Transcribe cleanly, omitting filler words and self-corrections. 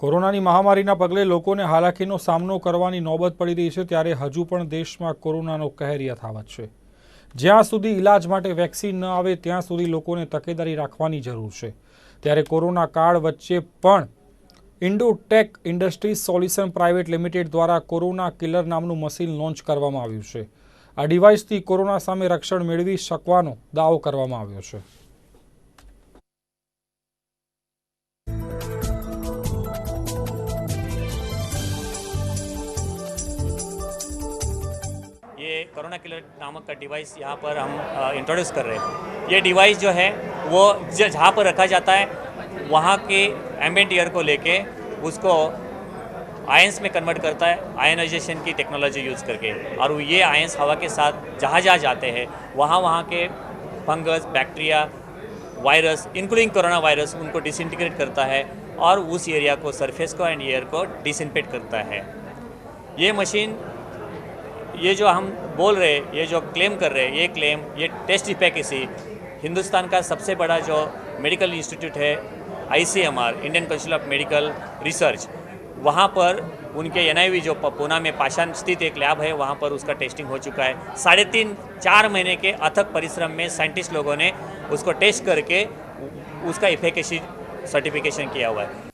કોરોનાની મહામારીના પગલે લોકોને હાલાકીનો સામનો કરવાની નોબત પડી રહી છે, ત્યારે હજુ પણ દેશમાં કોરોનાનો કહેર યથાવત છે। જ્યાં સુધી ઇલાજ માટે વેક્સિન ન આવે ત્યાં સુધી લોકોને તકેદારી રાખવાની જરૂર છે। ત્યારે કોરોના કાળ વચ્ચે પણ ઇન્ડોટેક ઇન્ડસ્ટ્રીઝ સોલ્યુશન પ્રાઇવેટ લિમિટેડ દ્વારા કોરોના કિલર નામનું મશીન લોન્ચ કરવામાં આવ્યું છે। આ ડિવાઇસથી કોરોના સામે રક્ષણ મેળવી શકવાનો દાવો કરવામાં આવ્યો છે। ये कोरोना किलर नामक का डिवाइस यहाँ पर हम इंट्रोड्यूस कर रहे हैं। ये डिवाइस जो है वो जहाँ पर रखा जाता है वहाँ के एम्बिएंट एयर को लेके उसको आयंस में कन्वर्ट करता है, आयनाइजेशन की टेक्नोलॉजी यूज़ करके। और ये आयंस हवा के साथ जहाँ जहाँ जाते हैं वहाँ के fungus, bacteria, virus including corona virus उनको डिसइंटीग्रेट करता है और उस एरिया को, सरफेस को एंड एयर को डिसइंफेक्ट करता है। ये मशीन, ये जो हम बोल रहे हैं, ये जो क्लेम कर रहे हैं, ये क्लेम, ये टेस्ट इफिकेसी हिंदुस्तान का सबसे बड़ा जो मेडिकल इंस्टीट्यूट है ICMR, Indian council of medical research, वहाँ पर उनके NIV जो पूना में पाषाण स्थित एक लैब है, वहाँ पर उसका टेस्टिंग हो चुका है। 3.5-4 महीने के अथक परिश्रम में साइंटिस्ट लोगों ने उसको टेस्ट करके उसका इफिकेसी सर्टिफिकेशन किया हुआ है।